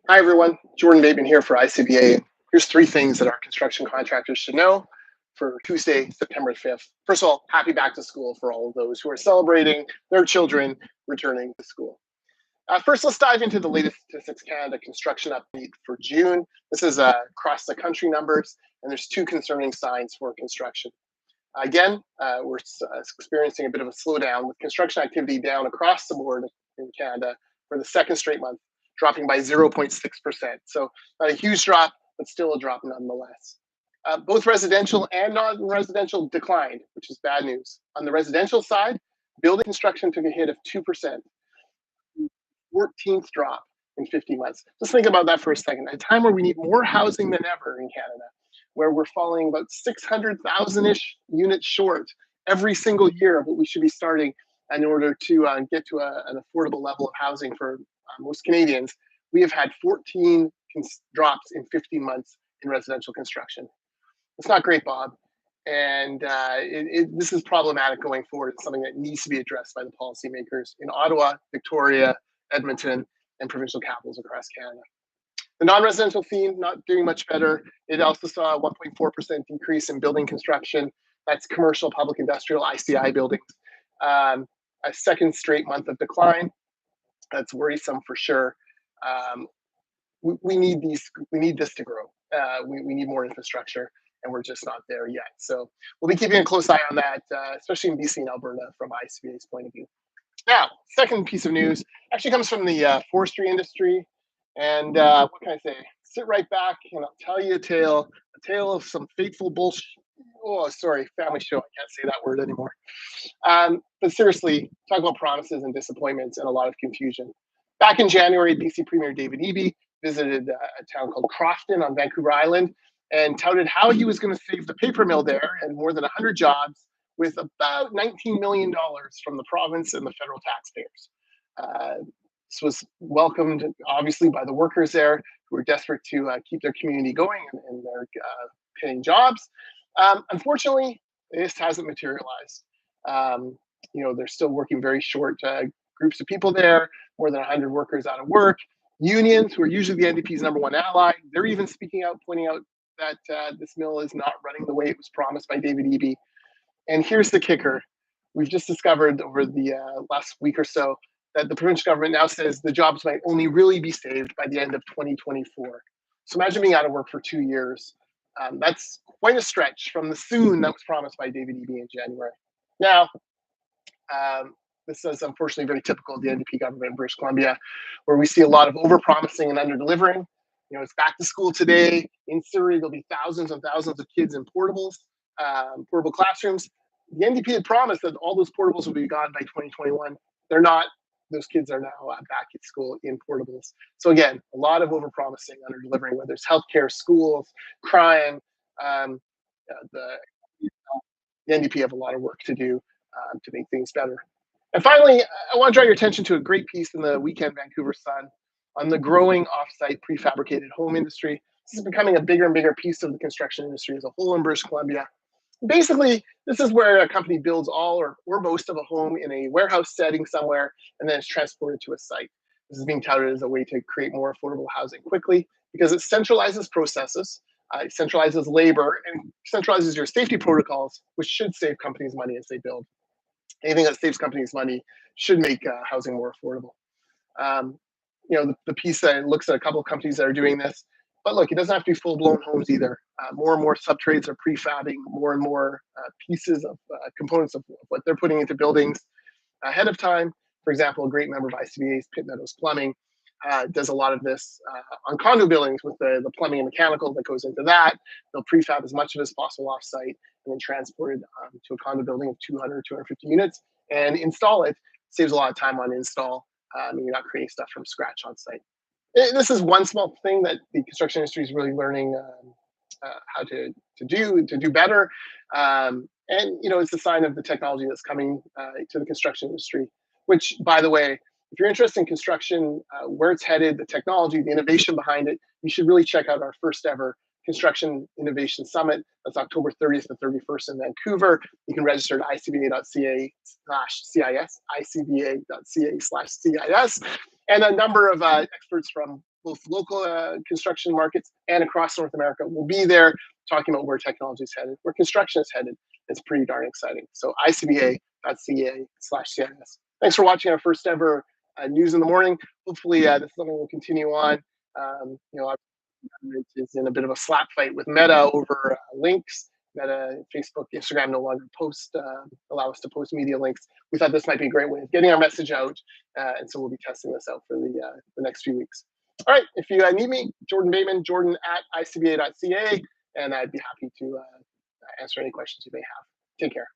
Hi, everyone. Jordan Bateman here for ICBA. Here's three things that our construction contractors should know for Tuesday, September 5th. First of all, happy back to school for all of those who are celebrating their children returning to school. First, let's dive into the latest Statistics Canada construction update for June. This is across the country numbers, and there's two concerning signs for construction. Again, we're experiencing a bit of a slowdown with construction activity down across the board in Canada for the second straight month, dropping by 0.6%. So not a huge drop, but still a drop nonetheless. Both residential and non-residential declined, which is bad news. On the residential side, building construction took a hit of 2%, 14th drop in 50 months. Just think about that for a second. At a time where we need more housing than ever in Canada, where we're falling about 600,000-ish units short every single year of what we should be starting in order to get to an affordable level of housing for most Canadians, we have had 14 drops in 15 months in residential construction. It's not great, Bob. And this is problematic going forward. It's something that needs to be addressed by the policymakers in Ottawa, Victoria, Edmonton, and provincial capitals across Canada. The non-residential theme, not doing much better. It also saw a 1.4% decrease in building construction. That's commercial, public, industrial, ICI buildings. A second straight month of decline. That's worrisome for sure. We need this to grow. We need more infrastructure, and we're just not there yet. So we'll be keeping a close eye on that, especially in BC and Alberta from ICBA's point of view. Now, second piece of news actually comes from the forestry industry. And what can I say? Sit right back and I'll tell you a tale of some fateful bullshit. Oh, sorry, family show. I can't say that word anymore. But seriously, talk about promises and disappointments and a lot of confusion. Back in January, BC Premier David Eby visited a town called Crofton on Vancouver Island and touted how he was going to save the paper mill there and more than 100 jobs with about $19 million from the province and the federal taxpayers. This was welcomed, obviously, by the workers there who were desperate to keep their community going and their paying jobs. Unfortunately, this hasn't materialized. They're still working very short groups of people there, more than 100 workers out of work. Unions, who are usually the NDP's number one ally, they're even speaking out, pointing out that this mill is not running the way it was promised by David Eby. And here's the kicker. We've just discovered over the last week or so that the provincial government now says the jobs might only really be saved by the end of 2024. So imagine being out of work for 2 years. That's quite a stretch from the soon that was promised by David Eby in January. Now, this is unfortunately very typical of the NDP government in British Columbia, where we see a lot of over-promising and under-delivering. It's back to school today. In Surrey, there'll be thousands and thousands of kids in portable classrooms. The NDP had promised that all those portables would be gone by 2021. They're not. Those kids are now back at school in portables. So again, a lot of over-promising, under-delivering, whether it's healthcare, schools, crime. The NDP have a lot of work to do to make things better. And finally, I want to draw your attention to a great piece in the Weekend Vancouver Sun on the growing off-site prefabricated home industry. This is becoming a bigger and bigger piece of the construction industry as a whole in British Columbia. Basically, this is where a company builds all or most of a home in a warehouse setting somewhere, and then it's transported to a site. This is being touted as a way to create more affordable housing quickly because it centralizes processes, it centralizes labor, and centralizes your safety protocols, which should save companies money as they build. Anything that saves companies money should make housing more affordable. The piece that looks at a couple of companies that are doing this. But look, it doesn't have to be full-blown homes either. More and more sub-trades are prefabbing more and more pieces of components of what they're putting into buildings ahead of time. For example, a great member of ICBA's Pitt Meadows Plumbing does a lot of this on condo buildings with the plumbing and mechanical that goes into that. They'll prefab as much of it as possible off-site and then transport it to a condo building of 200, 250 units and install it. Saves a lot of time on install. You're not creating stuff from scratch on site. This is one small thing that the construction industry is really learning how to do better. And it's a sign of the technology that's coming to the construction industry, which, by the way, if you're interested in construction, where it's headed, the technology, the innovation behind it, you should really check out our first ever Construction Innovation Summit. That's October 30th to 31st in Vancouver. You can register at icba.ca/CIS, icba.ca/CIS. And a number of experts from both local construction markets and across North America. We'll be there talking about where technology is headed, where construction is headed. It's pretty darn exciting. So icba.ca/CIS. Thanks for watching our first ever news in the morning. Hopefully this is something we'll continue on. Is in a bit of a slap fight with Meta over links. Meta, Facebook, Instagram no longer allow us to post media links. We thought this might be a great way of getting our message out, and so we'll be testing this out for the next few weeks. All right, if you need me, Jordan Bateman, jordan@icba.ca, and I'd be happy to answer any questions you may have. Take care.